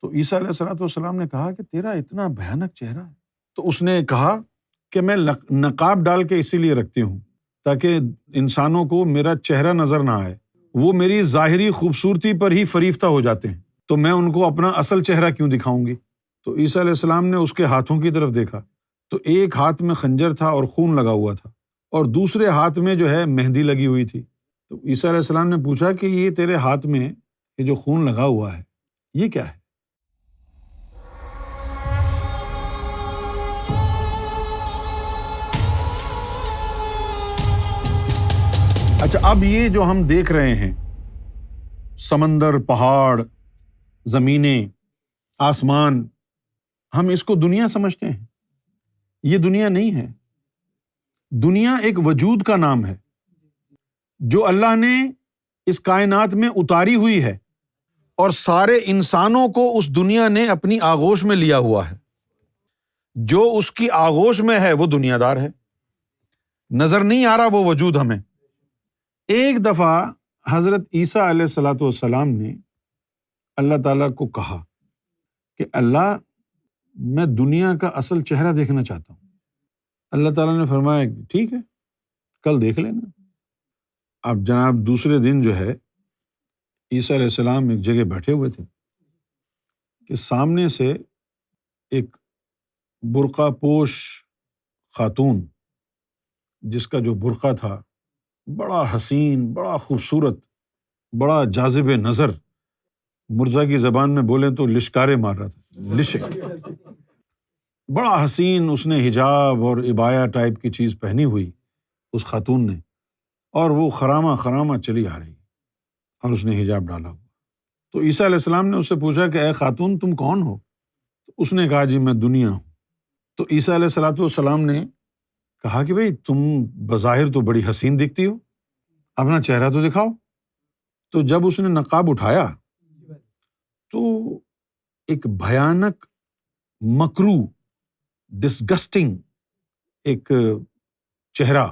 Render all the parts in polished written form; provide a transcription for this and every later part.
تو عیسیٰ علیہ الصلوۃ والسلام نے کہا کہ تیرا اتنا بھیانک چہرہ ہے۔ تو اس نے کہا کہ میں نقاب ڈال کے اسی لیے رکھتی ہوں تاکہ انسانوں کو میرا چہرہ نظر نہ آئے، وہ میری ظاہری خوبصورتی پر ہی فریفتہ ہو جاتے ہیں، تو میں ان کو اپنا اصل چہرہ کیوں دکھاؤں گی؟ تو عیسیٰ علیہ السلام نے اس کے ہاتھوں کی طرف دیکھا تو ایک ہاتھ میں خنجر تھا اور خون لگا ہوا تھا، اور دوسرے ہاتھ میں جو ہے مہندی لگی ہوئی تھی۔ تو عیسیٰ علیہ السلام نے پوچھا کہ یہ تیرے ہاتھ میں یہ جو خون لگا ہوا ہے یہ کیا ہے؟ اچھا، اب یہ جو ہم دیکھ رہے ہیں، سمندر، پہاڑ، زمینیں، آسمان، ہم اس کو دنیا سمجھتے ہیں۔ یہ دنیا نہیں ہے۔ دنیا ایک وجود کا نام ہے جو اللہ نے اس کائنات میں اتاری ہوئی ہے، اور سارے انسانوں کو اس دنیا نے اپنی آغوش میں لیا ہوا ہے۔ جو اس کی آغوش میں ہے وہ دنیا دار ہے، نظر نہیں آ رہا وہ وجود ہمیں۔ ایک دفعہ حضرت عیسیٰ علیہ الصلوۃ والسلام نے اللہ تعالیٰ کو کہا کہ اللہ، میں دنیا کا اصل چہرہ دیکھنا چاہتا ہوں۔ اللہ تعالیٰ نے فرمایا ٹھیک ہے، کل دیکھ لینا۔ اب جناب دوسرے دن جو ہے عیسیٰ علیہ السلام ایک جگہ بیٹھے ہوئے تھے کہ سامنے سے ایک برقع پوش خاتون، جس کا جو برقع تھا بڑا حسین، بڑا خوبصورت، بڑا جاذب نظر، مرزا کی زبان میں بولیں تو لشکارے مار رہا تھا، لشک، بڑا حسین، اس نے حجاب اور عبایا ٹائپ کی چیز پہنی ہوئی اس خاتون نے، اور وہ خرامہ خرامہ چلی آ رہی، اور اس نے حجاب ڈالا ہوا۔ تو عیسیٰ علیہ السلام نے اس سے پوچھا کہ اے خاتون تم کون ہو؟ تو اس نے کہا جی میں دنیا ہوں۔ تو عیسیٰ علیہ الصلوۃ والسلام نے کہا کہ بھئی تم بظاہر تو بڑی حسین دکھتی ہو، اپنا چہرہ تو دکھاؤ۔ تو جب اس نے نقاب اٹھایا تو ایک بھیانک، مکروہ، ڈسگسٹنگ ایک چہرہ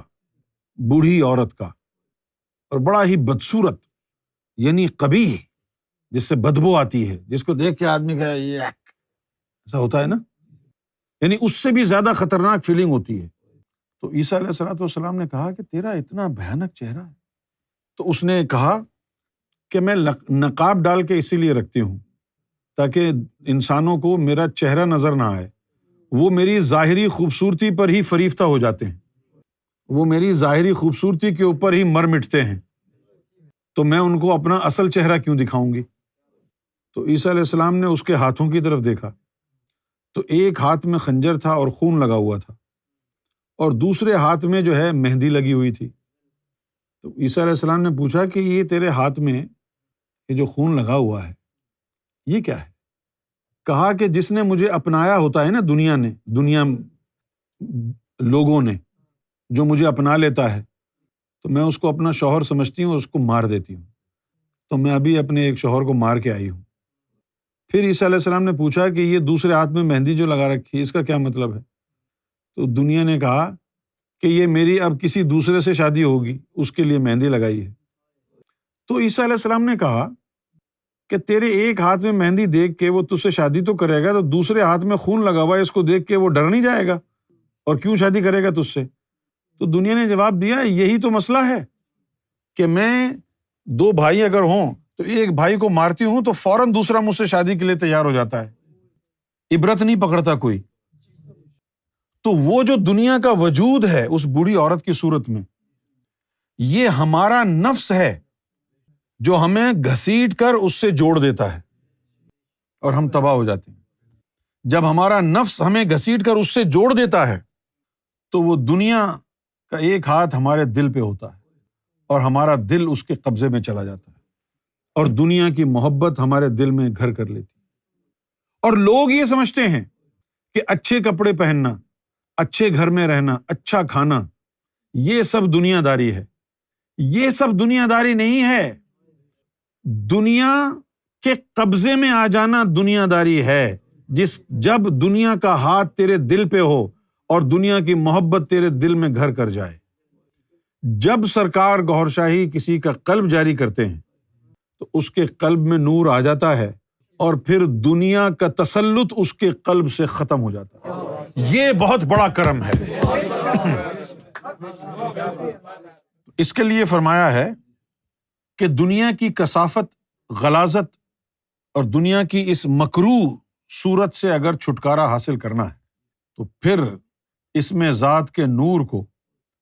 بوڑھی عورت کا، اور بڑا ہی بدصورت، یعنی قبیح، جس سے بدبو آتی ہے، جس کو دیکھ کے آدمی کہے یہ ایسا ہوتا ہے نا، یعنی اس سے بھی زیادہ خطرناک فیلنگ ہوتی ہے۔ تو عیسیٰ علیہ الصلوۃ والسلام نے کہا کہ تیرا اتنا بھیانک چہرہ ہے۔ تو اس نے کہا کہ میں نقاب ڈال کے اسی لیے رکھتی ہوں تاکہ انسانوں کو میرا چہرہ نظر نہ آئے، وہ میری ظاہری خوبصورتی پر ہی فریفتہ ہو جاتے ہیں، وہ میری ظاہری خوبصورتی کے اوپر ہی مر مٹتے ہیں، تو میں ان کو اپنا اصل چہرہ کیوں دکھاؤں گی؟ تو عیسیٰ علیہ السلام نے اس کے ہاتھوں کی طرف دیکھا تو ایک ہاتھ میں خنجر تھا اور خون لگا ہوا تھا، اور دوسرے ہاتھ میں جو ہے مہندی لگی ہوئی تھی۔ تو عیسیٰ علیہ السلام نے پوچھا کہ یہ تیرے ہاتھ میں یہ جو خون لگا ہوا ہے یہ کیا ہے؟ کہا کہ جس نے مجھے اپنایا ہوتا ہے نا، دنیا لوگوں نے جو مجھے اپنا لیتا ہے تو میں اس کو اپنا شوہر سمجھتی ہوں اور اس کو مار دیتی ہوں، تو میں ابھی اپنے ایک شوہر کو مار کے آئی ہوں۔ پھر عیسیٰ علیہ السلام نے پوچھا کہ یہ دوسرے ہاتھ میں مہندی جو لگا رکھی ہے اس کا کیا مطلب ہے؟ تو دنیا نے کہا کہ یہ میری اب کسی دوسرے سے شادی ہوگی، اس کے لیے مہندی لگائی ہے۔ تو عیسیٰ علیہ السلام نے کہا کہ تیرے ایک ہاتھ میں مہندی دیکھ کے وہ تجھ سے شادی تو کرے گا، تو دوسرے ہاتھ میں خون لگا ہوا ہے اس کو دیکھ کے وہ ڈر نہیں جائے گا اور کیوں شادی کرے گا تجھ سے؟ تو دنیا نے جواب دیا یہی تو مسئلہ ہے کہ میں دو بھائی اگر ہوں تو ایک بھائی کو مارتی ہوں تو فوراً دوسرا مجھ سے شادی کے لیے تیار ہو جاتا ہے، عبرت نہیں پکڑتا کوئی۔ تو وہ جو دنیا کا وجود ہے اس بوڑھی عورت کی صورت میں، یہ ہمارا نفس ہے جو ہمیں گھسیٹ کر اس سے جوڑ دیتا ہے اور ہم تباہ ہو جاتے ہیں۔ جب ہمارا نفس ہمیں گھسیٹ کر اس سے جوڑ دیتا ہے تو وہ دنیا کا ایک ہاتھ ہمارے دل پہ ہوتا ہے اور ہمارا دل اس کے قبضے میں چلا جاتا ہے، اور دنیا کی محبت ہمارے دل میں گھر کر لیتی ہے۔ اور لوگ یہ سمجھتے ہیں کہ اچھے کپڑے پہننا، اچھے گھر میں رہنا، اچھا کھانا، یہ سب دنیا داری ہے۔ یہ سب دنیا داری نہیں ہے، دنیا کے قبضے میں آ جانا دنیا داری ہے۔ جب دنیا کا ہاتھ تیرے دل پہ ہو اور دنیا کی محبت تیرے دل میں گھر کر جائے۔ جب سرکار گوھر شاہی کسی کا قلب جاری کرتے ہیں تو اس کے قلب میں نور آ جاتا ہے اور پھر دنیا کا تسلط اس کے قلب سے ختم ہو جاتا ہے۔ یہ بہت بڑا کرم ہے۔ اس کے لیے فرمایا ہے کہ دنیا کی کثافت، غلاظت اور دنیا کی اس مکروہ صورت سے اگر چھٹکارا حاصل کرنا ہے تو پھر اس میں ذات کے نور کو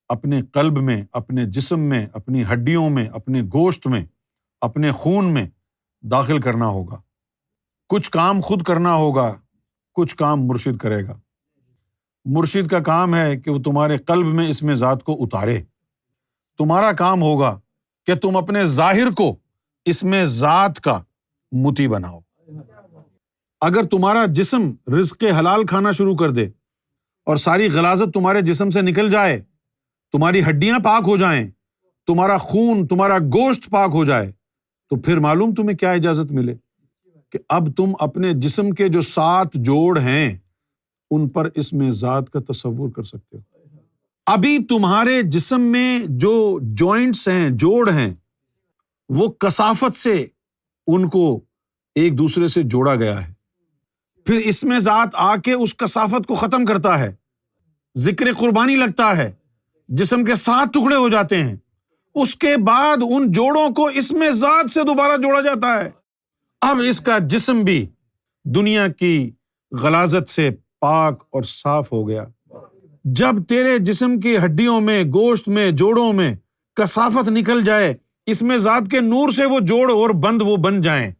اپنے قلب میں، اپنے جسم میں، اپنی ہڈیوں میں، اپنے گوشت میں، اپنے خون میں داخل کرنا ہوگا۔ کچھ کام خود کرنا ہوگا، کچھ کام مرشد کرے گا۔ مرشد کا کام ہے کہ وہ تمہارے قلب میں اس میں ذات کو اتارے۔ تمہارا کام ہوگا کہ تم اپنے ظاہر کو اس میں ذات کا مطیع بناؤ۔ اگر تمہارا جسم رزق حلال کھانا شروع کر دے اور ساری غلاظت تمہارے جسم سے نکل جائے، تمہاری ہڈیاں پاک ہو جائیں، تمہارا خون، تمہارا گوشت پاک ہو جائے، تو پھر معلوم تمہیں کیا اجازت ملے کہ اب تم اپنے جسم کے جو 7 جوڑ ہیں ان پر اس میں ذات کا تصور کر سکتے ہو۔ ابھی تمہارے جسم میں جو جوائنٹس ہیں، جوڑ ہیں، وہ کثافت سے ان کو ایک دوسرے سے جوڑا گیا ہے۔ پھر اس میں ذات آ کے اس کثافت کو ختم کرتا ہے، ذکر قربانی لگتا ہے، جسم کے 7 ٹکڑے ہو جاتے ہیں، اس کے بعد ان جوڑوں کو اس میں ذات سے دوبارہ جوڑا جاتا ہے۔ اب اس کا جسم بھی دنیا کی غلاظت سے پاک اور صاف ہو گیا۔ جب تیرے جسم کی ہڈیوں میں، گوشت میں، جوڑوں میں کثافت نکل جائے، اس میں ذات کے نور سے وہ جوڑ اور بند وہ بن جائیں،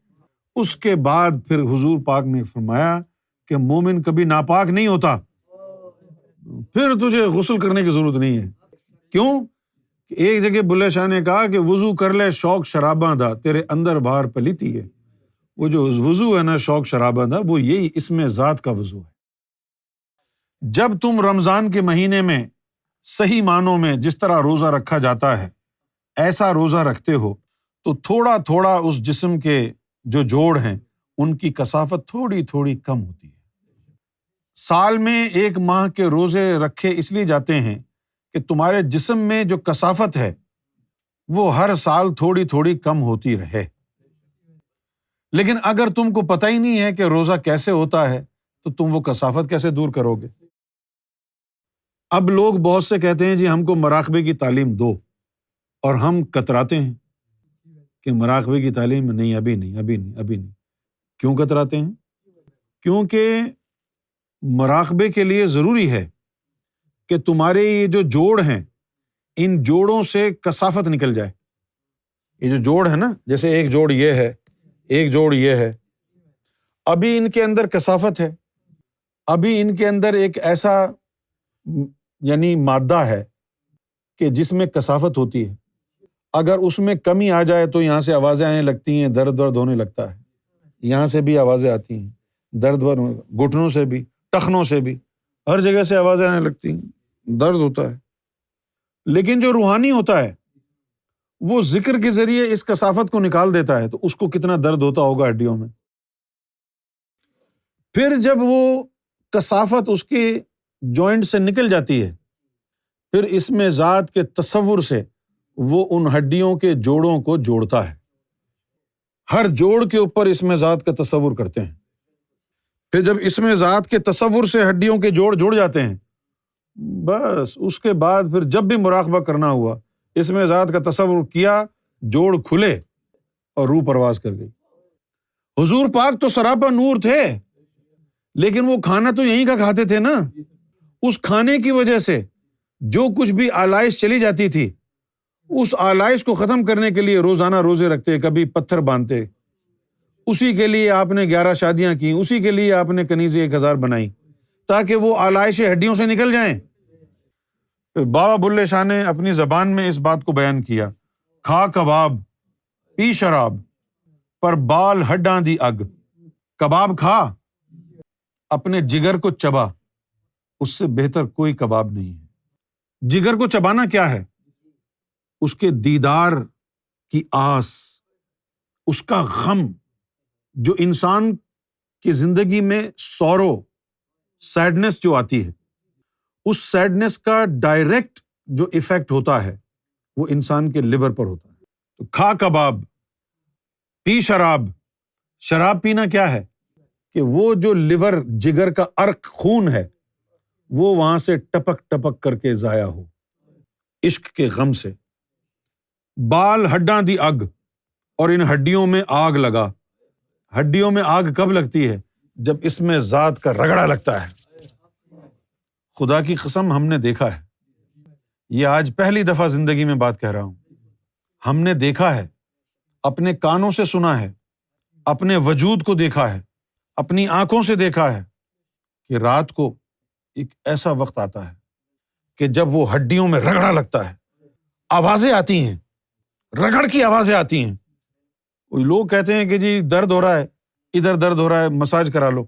اس کے بعد پھر حضور پاک نے فرمایا کہ مومن کبھی ناپاک نہیں ہوتا، پھر تجھے غسل کرنے کی ضرورت نہیں ہے۔ کیوں؟ ایک جگہ بلے شاہ نے کہا کہ وضو کر لے شوق شراباں دا، تیرے اندر باہر پلیتی ہے۔ وہ جو وضو ہے نا شوق شراباں دا، وہ یہی اس میں ذات کا وضو ہے۔ جب تم رمضان کے مہینے میں صحیح معنوں میں جس طرح روزہ رکھا جاتا ہے ایسا روزہ رکھتے ہو تو تھوڑا تھوڑا اس جسم کے جو جوڑ ہیں ان کی کثافت تھوڑی تھوڑی کم ہوتی ہے۔ سال میں 1 ماہ کے روزے رکھے اس لیے جاتے ہیں کہ تمہارے جسم میں جو کثافت ہے وہ ہر سال تھوڑی تھوڑی کم ہوتی رہے۔ لیکن اگر تم کو پتہ ہی نہیں ہے کہ روزہ کیسے ہوتا ہے تو تم وہ کثافت کیسے دور کرو گے؟ اب لوگ بہت سے کہتے ہیں جی ہم کو مراقبے کی تعلیم دو، اور ہم کتراتے ہیں کہ مراقبے کی تعلیم نہیں، ابھی نہیں۔ کیوں کتراتے ہیں؟ کیونکہ مراقبے کے لیے ضروری ہے کہ تمہارے یہ جو جوڑ ہیں ان جوڑوں سے کثافت نکل جائے۔ یہ جو جوڑ ہے نا، جیسے ایک جوڑ یہ ہے، ایک جوڑ یہ ہے، ابھی ان کے اندر کثافت ہے، ابھی ان کے اندر ایک ایسا یعنی مادہ ہے کہ جس میں کثافت ہوتی ہے، اگر اس میں کمی آ جائے تو یہاں سے آوازیں آنے لگتی ہیں، درد ہونے لگتا ہے، یہاں سے بھی آوازیں آتی ہیں، درد گھٹنوں سے بھی، ٹخنوں سے بھی، ہر جگہ سے آوازیں آنے لگتی ہیں، درد ہوتا ہے۔ لیکن جو روحانی ہوتا ہے وہ ذکر کے ذریعے اس کثافت کو نکال دیتا ہے، تو اس کو کتنا درد ہوتا ہوگا ہڈیوں میں۔ پھر جب وہ کثافت اس کے جوائنٹ سے نکل جاتی ہے، پھر اس میں ذات کے تصور سے وہ ان ہڈیوں کے جوڑوں کو جوڑتا ہے، ہر جوڑ کے اوپر اس میں ذات کا تصور کرتے ہیں۔ پھر جب اس میں ذات کے تصور سے ہڈیوں کے جوڑ جڑ جاتے ہیں، بس اس کے بعد پھر جب بھی مراقبہ کرنا ہوا اس میں ذات کا تصور کیا، جوڑ کھلے اور روح پرواز کر گئی۔ حضور پاک تو سراپا نور تھے، لیکن وہ کھانا تو یہیں کا کھاتے تھے نا، اس کھانے کی وجہ سے جو کچھ بھی آلائش چلی جاتی تھی اس آلائش کو ختم کرنے کے لیے روزانہ روزے رکھتے، کبھی پتھر باندھتے، اسی کے لیے آپ نے 11 شادیاں کی، اسی کے لیے آپ نے کنیزیں 1000 بنائی تاکہ وہ آلائشیں ہڈیوں سے نکل جائیں۔ بابا بلے شاہ نے اپنی زبان میں اس بات کو بیان کیا، کھا کباب پی شراب پر بال ہڈاں دی اگ۔ کباب کھا، اپنے جگر کو چبا، اس سے بہتر کوئی کباب نہیں ہے۔ جگر کو چبانا کیا ہے؟ اس کے دیدار کی آس، اس کا غم، جو انسان کی زندگی میں سورو، سیڈنس جو آتی ہے، اس سیڈنس کا ڈائریکٹ جو ایفیکٹ ہوتا ہے وہ انسان کے لیور پر ہوتا ہے۔ تو کھا کباب، پی شراب، شراب پینا کیا ہے کہ وہ جو لیور جگر کا عرق خون ہے وہ وہاں سے ٹپک ٹپک کر کے ضائع ہو عشق کے غم سے. بال ہڈاں دی اگ اور ان ہڈیوں میں آگ لگا. ہڈیوں میں آگ کب لگتی ہے؟ جب اس میں ذات کا رگڑا لگتا ہے. خدا کی قسم ہم نے دیکھا ہے، یہ آج پہلی دفعہ زندگی میں بات کہہ رہا ہوں، ہم نے دیکھا ہے، اپنے کانوں سے سنا ہے، اپنے وجود کو دیکھا ہے، اپنی آنکھوں سے دیکھا ہے کہ رات کو ایک ایسا وقت آتا ہے کہ جب وہ ہڈیوں میں رگڑا لگتا ہے، آوازیں آتی ہیں، رگڑ کی آوازیں آتی ہیں. لوگ کہتے ہیں کہ جی درد ہو رہا ہے، ادھر درد ہو رہا ہے، مساج کرا لو،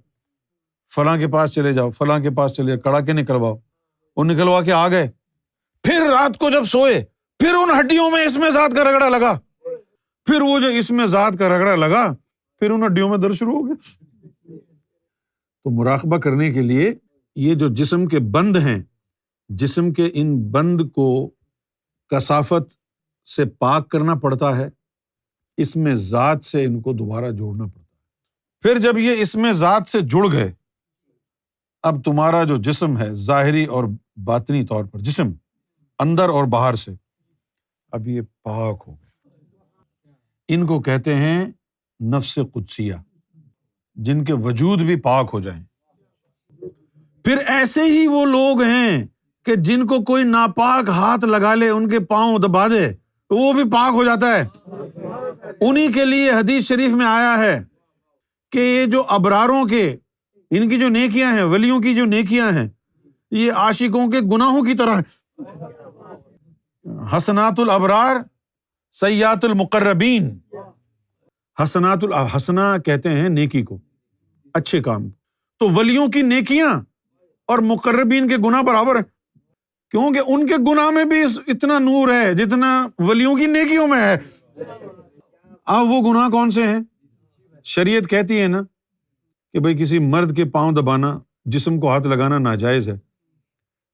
فلاں کے پاس چلے جاؤ، فلاں کے پاس چلے جاؤ، کڑا کے نکلواؤ. وہ نکلوا کے آ گئے، پھر رات کو جب سوئے پھر ان ہڈیوں میں اس میں ذات کا رگڑا لگا، پھر وہ جو اس میں ذات کا رگڑا لگا پھر ان ہڈیوں میں درد شروع ہو گیا. تو مراقبہ کرنے کے لیے یہ جو جسم کے بند ہیں، جسم کے ان بند کو کثافت سے پاک کرنا پڑتا ہے، اس میں ذات سے ان کو دوبارہ جوڑنا پڑتا ہے. پھر جب یہ اس میں ذات سے جڑ گئے، اب تمہارا جو جسم ہے ظاہری اور باطنی طور پر، جسم اندر اور باہر سے، اب یہ پاک ہو گیا. ان کو کہتے ہیں نفس قدسیہ، جن کے وجود بھی پاک ہو جائیں. پھر ایسے ہی وہ لوگ ہیں کہ جن کو کوئی ناپاک ہاتھ لگا لے، ان کے پاؤں دبا دے، وہ بھی پاک ہو جاتا ہے. انہی کے لیے حدیث شریف میں آیا ہے کہ یہ جو ابراروں کے، ان کی جو نیکیاں ہیں، ولیوں کی جو نیکیاں ہیں، یہ عاشقوں کے گناہوں کی طرح ہیں. حسنات الابرار سیئات المقربین. حسنہ کہتے ہیں نیکی کو، اچھے کام. تو ولیوں کی نیکیاں اور مقربین کے گناہ برابر ہیں، کیونکہ ان کے گناہ میں بھی اتنا نور ہے جتنا ولیوں کی نیکیوں میں ہے. اب وہ گناہ کون سے ہیں؟ شریعت کہتی ہے نا کہ بھئی کسی مرد کے پاؤں دبانا، جسم کو ہاتھ لگانا ناجائز ہے،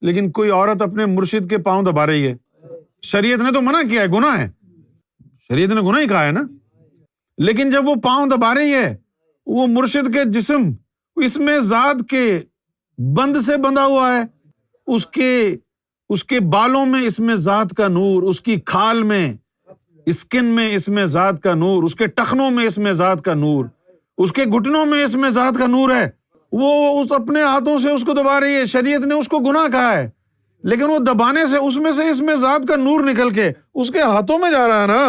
لیکن کوئی عورت اپنے مرشد کے پاؤں دبا رہی ہے، شریعت نے تو منع کیا ہے، گناہ ہے، شریعت نے گناہ ہی کہا ہے نا. لیکن جب وہ پاؤں دبا رہی ہے، وہ مرشد کے جسم اس میں ذات کے بند سے بندھا ہوا ہے، اس کے بالوں میں اس میں ذات کا نور، اس کی کھال میں، اسکن میں اس میں ذات کا نور، اس کے ٹخنوں میں اس میں ذات کا نور، اس کے گھٹنوں میں اس میں ذات کا نور ہے. وہ اس اپنے ہاتھوں سے اس کو دبا رہی ہے، شریعت نے اس کو گناہ کہا ہے، لیکن وہ دبانے سے اس میں ذات کا نور نکل کے اس کے ہاتھوں میں جا رہا ہے نا.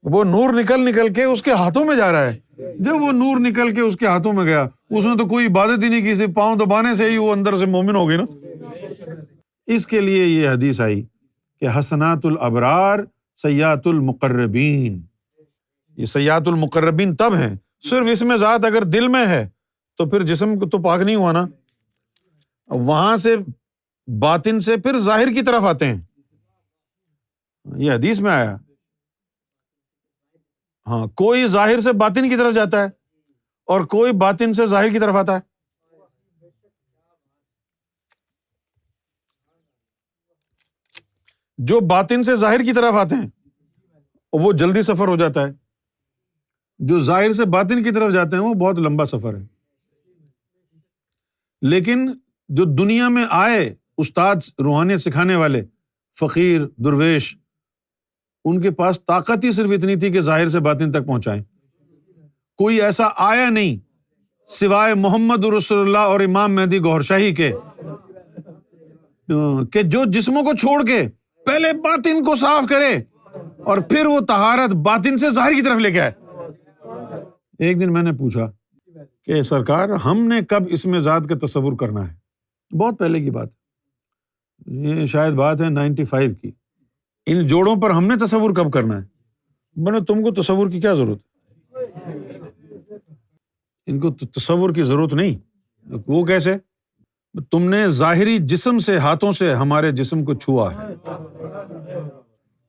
وہ نور نکل کے اس کے ہاتھوں میں جا رہا ہے. جب وہ نور نکل کے اس کے ہاتھوں میں گیا، اس نے تو کوئی عبادت ہی نہیں کی، صرف پاؤں دبانے سے ہی وہ اندر سے مومن ہو گئی نا. اس کے لیے یہ حدیث آئی کہ حسنات الابرار سیئات المقربین. یہ سیئات المقربین تب ہیں، صرف اس میں ذات اگر دل میں ہے تو پھر جسم کو تو پاک نہیں ہوا نا. وہاں سے باطن سے پھر ظاہر کی طرف آتے ہیں. یہ حدیث میں آیا. ہاں، کوئی ظاہر سے باطن کی طرف جاتا ہے اور کوئی باطن سے ظاہر کی طرف آتا ہے. جو باطن سے ظاہر کی طرف آتے ہیں وہ جلدی سفر ہو جاتا ہے، جو ظاہر سے باطن کی طرف جاتے ہیں وہ بہت لمبا سفر ہے. لیکن جو دنیا میں آئے استاد روحانیت سکھانے والے، فقیر، درویش، ان کے پاس طاقت ہی صرف اتنی تھی کہ ظاہر سے باطن تک پہنچائیں. کوئی ایسا آیا نہیں سوائے محمد رسول اللہ اور امام مہدی گوھر شاہی کے کہ جو جسموں کو چھوڑ کے پہلے باطن کو صاف کرے اور پھر وہ طہارت باطن سے ظاہر کی طرف لے کے آئے. ایک دن میں نے پوچھا کہ سرکار ہم نے کب اس میں ذات کا تصور کرنا ہے؟ بہت پہلے کی بات، یہ شاید بات ہے 95 کی. ان جوڑوں پر ہم نے تصور کب کرنا ہے؟ میں نے تم کو تصور کی کیا ضرورت ہے؟ ان کو تصور کی ضرورت نہیں. وہ کیسے؟ تم نے ظاہری جسم سے، ہاتھوں سے ہمارے جسم کو چھوا ہے.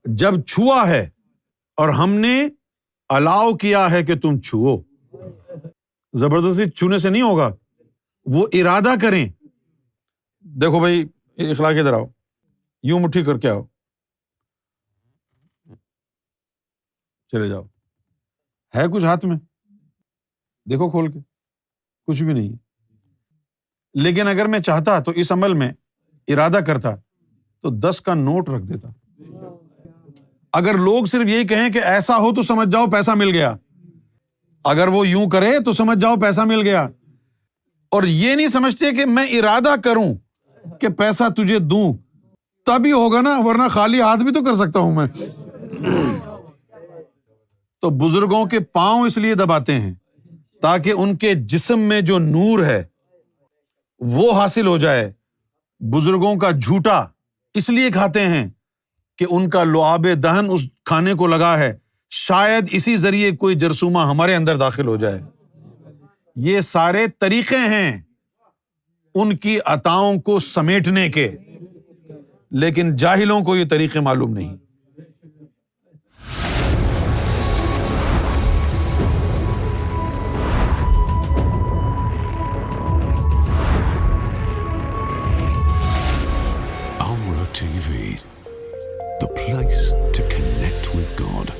جب چھوا ہے اور ہم نے الاؤ کیا ہے کہ تم چھو، زبردستی چھونے سے نہیں ہوگا. وہ ارادہ کریں، دیکھو بھائی اخلاق ادھر آؤ، یوں مٹھی کر کے آؤ، چلے جاؤ. ہے کچھ ہاتھ میں؟ دیکھو کھول کے، کچھ بھی نہیں. لیکن اگر میں چاہتا تو اس عمل میں ارادہ کرتا تو 10 کا نوٹ رکھ دیتا. اگر لوگ صرف یہی کہیں کہ ایسا ہو تو سمجھ جاؤ پیسہ مل گیا، اگر وہ یوں کرے تو سمجھ جاؤ پیسہ مل گیا، اور یہ نہیں سمجھتے کہ میں ارادہ کروں کہ پیسہ تجھے دوں تبھی ہوگا نا، ورنہ خالی ہاتھ بھی تو کر سکتا ہوں میں. تو بزرگوں کے پاؤں اس لیے دباتے ہیں تاکہ ان کے جسم میں جو نور ہے وہ حاصل ہو جائے. بزرگوں کا جھوٹا اس لیے کھاتے ہیں کہ ان کا لعاب دہن اس کھانے کو لگا ہے، شاید اسی ذریعے کوئی جرثومہ ہمارے اندر داخل ہو جائے. یہ سارے طریقے ہیں ان کی عطاؤں کو سمیٹنے کے، لیکن جاہلوں کو یہ طریقے معلوم نہیں. Amra TV, the place to connect with God.